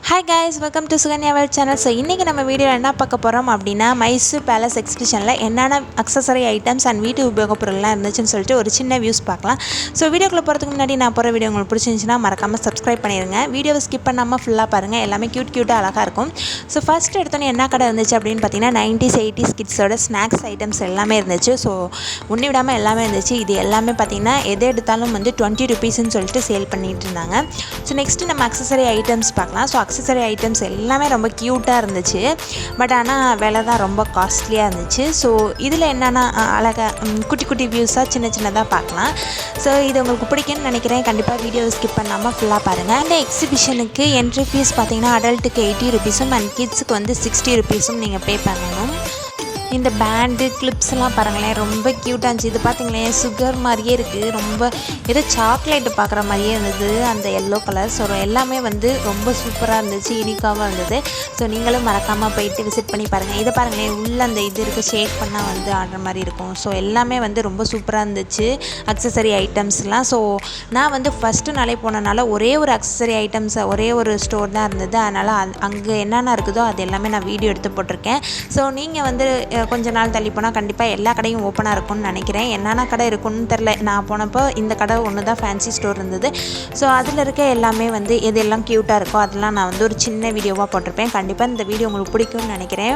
Hi guys, welcome to Suganya World channel. So இன்னைக்கு நம்ம வீடியோல என்ன பார்க்க போறோம் அப்படினா மைசூர் பேலஸ் எக்ஸிபிஷன்ல என்னென்ன அக்சஸரி ஐட்டம்ஸ் அண்ட் வீட்டு உபயோகப் பொருட்கள்லாம் இருந்துச்சுன்னு சொல்லிட்டு ஒரு சின்ன வியூஸ் பார்க்கலாம். ஸோ வீடியோக்குள்ள போகிறதுக்கு முன்னாடி நான் போகிற வீடியோ உங்களுக்கு பிடிச்சிருந்துச்சுன்னா மறக்காமல் சப்ஸ்கிரைப் பண்ணிடுங்க. வீடியோவை ஸ்கிப் பண்ணாமல் ஃபுல்லாக பாருங்கள். எல்லாமே க்யூட்டாக அழகாக இருக்கும். ஸோ ஃபர்ஸ்ட் எடுத்தோன்னே என்ன கடை இருந்துச்சு அப்படின்னு பார்த்தீங்கன்னா 90s 80s கிட்ஸோட ஸ்நாக்ஸ் ஐட்டம்ஸ் எல்லாமே இருந்துச்சு. ஸோ ஒன்று விடாமல் எல்லாமே இருந்துச்சு. இது எல்லாமே பார்த்தீங்கன்னா எது எடுத்தாலும் வந்து 20 rupeesன்னு சொல்லிட்டு சேல் பண்ணிட்டு இருந்தாங்க. ஸோ நெக்ஸ்ட்டு நம்ம அக்சஸரி ஐட்டம்ஸ் பார்க்கலாம். ஸோ அக்சஸரி ஐட்டம்ஸ் எல்லாமே ரொம்ப க்யூட்டாக இருந்துச்சு. பட் ஆனால் விலை தான் ரொம்ப காஸ்ட்லியாக இருந்துச்சு. ஸோ இதில் என்னென்னா அழகாக குட்டி குட்டி வியூஸாக சின்னதாக பார்க்கலாம். ஸோ இது உங்களுக்கு பிடிக்கும்னு நினைக்கிறேன். கண்டிப்பாக வீடியோவை ஸ்கிப் பண்ணாமல் ஃபுல்லாக பாருங்கள். இந்த எக்ஸிபிஷனுக்கு என்ட்ரி ஃபீஸ் பார்த்தீங்கன்னா அடல்ட்டுக்கு 80 rupeesம் அண்ட் கிட்ஸுக்கு வந்து 60 rupeesம் நீங்கள் பே பண்ணணும். இந்த பேண்டு கிளிப்ஸ்லாம் பாருங்களேன், ரொம்ப க்யூட்டாக இருந்துச்சு. இது பார்த்திங்களேன் சுகர் மாதிரியே இருக்குது. ரொம்ப ஏதோ சாக்லேட்டு பார்க்குற மாதிரியே இருந்தது அந்த எல்லோ கலர். ஸோ எல்லாமே வந்து ரொம்ப சூப்பராக இருந்துச்சு, யூனிக்காகவும் இருந்தது. ஸோ நீங்களும் மறக்காமல் போயிட்டு விசிட் பண்ணி பாருங்கள். இதை பாருங்களேன், உள்ளே அந்த இது இருக்குது, ஷேக் பண்ணால் வந்து ஆடுற மாதிரி இருக்கும். ஸோ எல்லாமே வந்து ரொம்ப சூப்பராக இருந்துச்சு அக்சஸரி ஐட்டம்ஸ்லாம். ஸோ நான் வந்து ஃபஸ்ட்டு நாளே போனனால ஒரே ஒரு அக்சஸரி ஐட்டம்ஸ் ஒரே ஒரு ஸ்டோர் தான் இருந்தது. அதனால் அங்கே என்னென்ன இருக்குதோ அது எல்லாமே நான் வீடியோ எடுத்து போட்டிருக்கேன். ஸோ நீங்கள் வந்து கொஞ்ச நாள் தள்ளி போனால் கண்டிப்பாக எல்லா கடையும் ஓப்பனாக இருக்கும்னு நினைக்கிறேன். என்னென்ன கடை இருக்குன்னு தெரில. நான் போனப்போ இந்த கடை ஒன்று தான் ஃபேன்சி ஸ்டோர் இருந்தது. ஸோ அதில் இருக்க எல்லாமே வந்து எதெல்லாம் க்யூட்டாக இருக்கோ அதெல்லாம் நான் வந்து ஒரு சின்ன வீடியோவாக போட்டிருப்பேன். கண்டிப்பாக இந்த வீடியோ உங்களுக்கு பிடிக்கும்னு நினைக்கிறேன்.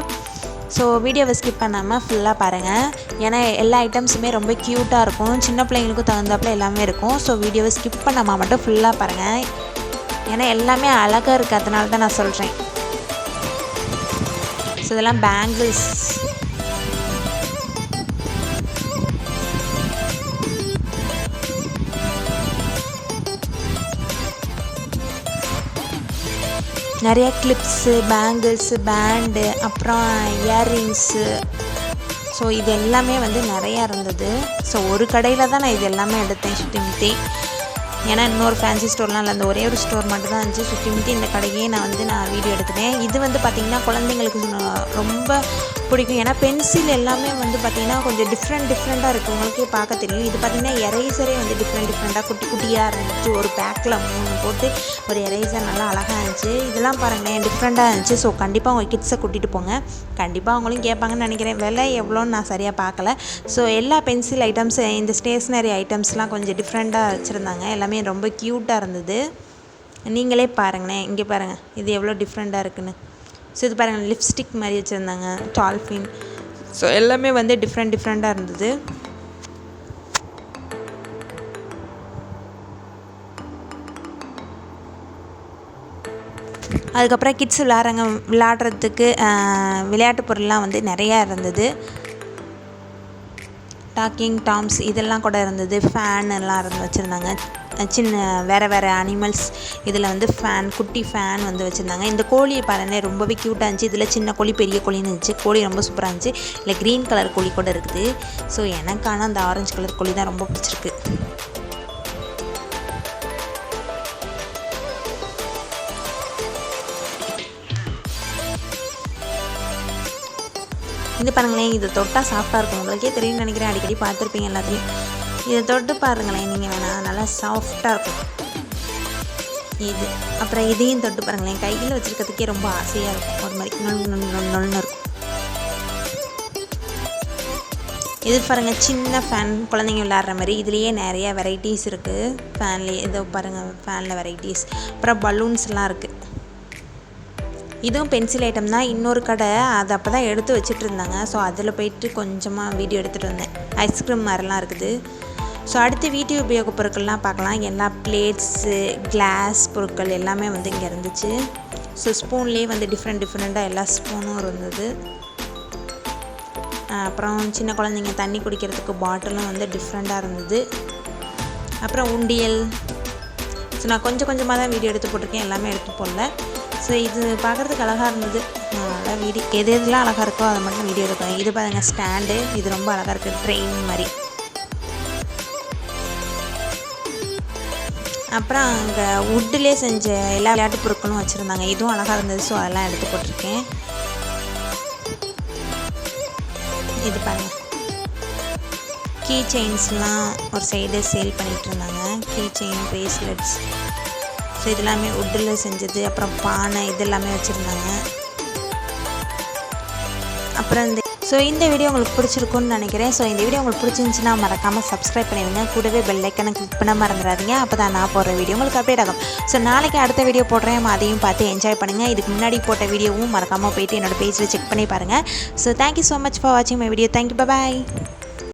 ஸோ வீடியோவை ஸ்கிப் பண்ணாமல் ஃபுல்லாக பாருங்கள். ஏன்னா எல்லா ஐட்டம்ஸுமே ரொம்ப க்யூட்டாக இருக்கும். சின்ன பிள்ளைங்களுக்கும் தகுந்தாப்பில் எல்லாமே இருக்கும். ஸோ வீடியோவை ஸ்கிப் பண்ணாமல் மட்டும் ஃபுல்லாக பாருங்கள். ஏன்னா எல்லாமே அழகாக இருக்குது, அதனால தான் நான் சொல்கிறேன். ஸோ இதெல்லாம் பேங்கிள்ஸ், நிறைய கிளிப்ஸு, பேங்கிள்ஸு, பேண்டு, அப்புறம் இயர்ரிங்ஸு. ஸோ இது எல்லாமே வந்து நிறையா இருந்தது. ஸோ ஒரு கடையில் தான் நான் இது எல்லாமே எடுத்தேன் சுற்றி. ஏன்னா இன்னொரு ஃபேன்சி ஸ்டோர்லாம் இல்லை, அந்த ஒரே ஒரு ஸ்டோர் மட்டும் தான் இருந்துச்சு. சுற்றி இந்த கடையே நான் வீடியோ எடுத்துட்டேன். இது வந்து பார்த்திங்கன்னா குழந்தைங்களுக்கு ரொம்ப பிடிக்கும். ஏன்னா பென்சில் எல்லாமே வந்து பார்த்திங்கன்னா கொஞ்சம் டிஃப்ரெண்ட்டாக இருக்குது, உங்களுக்கே பார்க்க தெரியும். இது பார்த்திங்கன்னா எரேசரே வந்து டிஃப்ரெண்ட்டாக குட்டியாக இருந்துச்சு. ஒரு பேக்கில் 3 போட்டு ஒரு எரேசர் நல்லா அழகாக இருந்துச்சு. இதெல்லாம் பாருங்களேன் டிஃப்ரெண்ட்டாக இருந்துச்சு. ஸோ கண்டிப்பாக உங்கள் கிட்ஸை கூட்டிகிட்டு போங்க. கண்டிப்பாக அவங்களும் கேட்பாங்கன்னு நினைக்கிறேன். விலை எவ்வளோன்னு நான் சரியாக பார்க்கல. ஸோ எல்லா பென்சில் ஐட்டம்ஸ், இந்த ஸ்டேஷ்னரி ஐட்டம்ஸ்லாம் கொஞ்சம் டிஃப்ரெண்ட்டாக வச்சுருந்தாங்க. எல்லாமே ரொம்ப க்யூட்டாக இருந்தது. நீங்களே பாருங்களேன், இங்கே பாருங்கள் இது எவ்வளோ டிஃப்ரெண்ட்டாக இருக்குன்னு. ஸோ இது பாருங்கள் லிப்ஸ்டிக் மாதிரி வச்சுருந்தாங்க, டால்ஃபின். ஸோ எல்லாமே வந்து டிஃப்ரெண்ட்டாக இருந்தது. அதுக்கப்புறம் கிட்ஸ் விளையாடுறதுக்கு விளையாட்டு பொருள்லாம் வந்து நிறையா இருந்தது. டாக்கிங் டாம்ஸ் இதெல்லாம் கூட இருந்தது. ஃபேன் எல்லாம் வச்சுருந்தாங்க. சின்ன வேறு அனிமல்ஸ் இதில் வந்து குட்டி ஃபேன் வந்து வச்சுருந்தாங்க. இந்த கோழியை பாருங்கள் ரொம்பவே க்யூட்டாக இருந்துச்சு. இதில் சின்ன கோழி பெரிய கோழின்னு இருந்துச்சு. கோழி ரொம்ப சூப்பராக இருந்துச்சு. இல்லை க்ரீன் கலர் கோழி கூட இருக்குது. ஸோ எனக்கான அந்த ஆரஞ்சு கலர் கோழி தான் ரொம்ப பிடிச்சிருக்கு. இது பாருங்களேன், இது தொட்டால் சாஃப்டாக இருக்கும். உங்களுக்கே தெரியும்னு நினைக்கிறேன், அடிக்கடி பார்த்துருப்பீங்க எல்லாத்துலேயும். இதை தொட்டு பாருங்களேன் நீங்கள் வேணால், நல்லா சாஃப்டாக இருக்கும் இது. அப்புறம் இதையும் தொட்டு பாருங்களேன், கையில் வச்சுருக்கிறதுக்கே ரொம்ப ஆசையாக இருக்கும். ஒரு மாதிரி நொன்னு இருக்கும். இது பாருங்கள் சின்ன ஃபேன், குழந்தைங்க விளையாடுற மாதிரி. இதுலேயே நிறைய வெரைட்டிஸ் இருக்குது ஃபேன்லேயே. இதோ பாருங்கள் ஃபேனில் வெரைட்டிஸ். அப்புறம் பலூன்ஸ்லாம் இருக்குது. இதுவும் பென்சில் ஐட்டம் தான். இன்னொரு கடை அது அப்போ தான் எடுத்து வச்சுட்டு இருந்தாங்க. ஸோ அதில் போயிட்டு கொஞ்சமாக வீடியோ எடுத்துகிட்டு வந்தேன். ஐஸ்கிரீம் மாதிரிலாம் இருக்குது. ஸோ அடுத்து வீட்டு உபயோகப் பொருட்கள்லாம் பார்க்கலாம். எல்லா பிளேட்ஸு, கிளாஸ் பொருட்கள் எல்லாமே வந்து இங்கே இருந்துச்சு. ஸோ ஸ்பூன்லேயே வந்து டிஃப்ரெண்ட்டாக எல்லா ஸ்பூனும் இருந்தது. அப்புறம் சின்ன குழந்தைங்க தண்ணி குடிக்கிறதுக்கு பாட்டிலும் வந்து டிஃப்ரெண்ட்டாக இருந்தது. அப்புறம் உண்டியல். ஸோ நான் கொஞ்சமாக தான் வீடியோ எடுத்து போட்டிருக்கேன், எல்லாமே எடுத்து போடல. ஸோ இது பார்க்குறதுக்கு அழகாக இருந்தது. நல்லா எதெல்லாம் அழகாக இருக்கோ அதை மட்டும் வீடியோ எடுப்பேன். இது பாருங்கள் ஸ்டாண்டு, இது ரொம்ப அழகாக இருக்குது, ட்ரெயின் மாதிரி. அப்புறம் அங்கே வுட்டிலே செஞ்ச எல்லா விளையாட்டு பொருட்களும் வச்சுருந்தாங்க. இதுவும் அழகாக இருந்தது. ஸோ அதெல்லாம் எடுத்து போட்டிருக்கேன். இது பாருங்கள் கீ செயின்ஸ்லாம் ஒரு சைடு சேல் பண்ணிகிட்டு இருந்தாங்க. Key chain, bracelets. ஸோ இதெல்லாமே வுட்டில் செஞ்சது. அப்புறம் பானை இதெல்லாமே வச்சுருந்தாங்க. அப்புறம் இந்த வீடியோ உங்களுக்கு பிடிச்சிருக்குன்னு நினைக்கிறேன். ஸோ இந்த வீடியோ உங்களுக்கு பிடிச்சிருந்துச்சின்னா மறக்காமல் சப்ஸ்கிரைப் பண்ணிடுங்க. கூடவே பெல் ஐக்கனை கிளிக் பண்ண மறந்துடாதீங்க. அப்போ தான் நான் போடுற வீடியோ உங்களுக்கு அப்டேட் ஆகும். ஸோ நாளைக்கு அடுத்த வீடியோ போடுறேன், அதையும் பார்த்து என்ஜாய் பண்ணுங்கள். இதுக்கு முன்னாடி போட்ட வீடியோவும் மறக்காமல் போயிட்டு என்னோடய பேஜில் செக் பண்ணி பாருங்கள். So thank you so much for வாட்சிங் மை வீடியோ. Thank you, bye.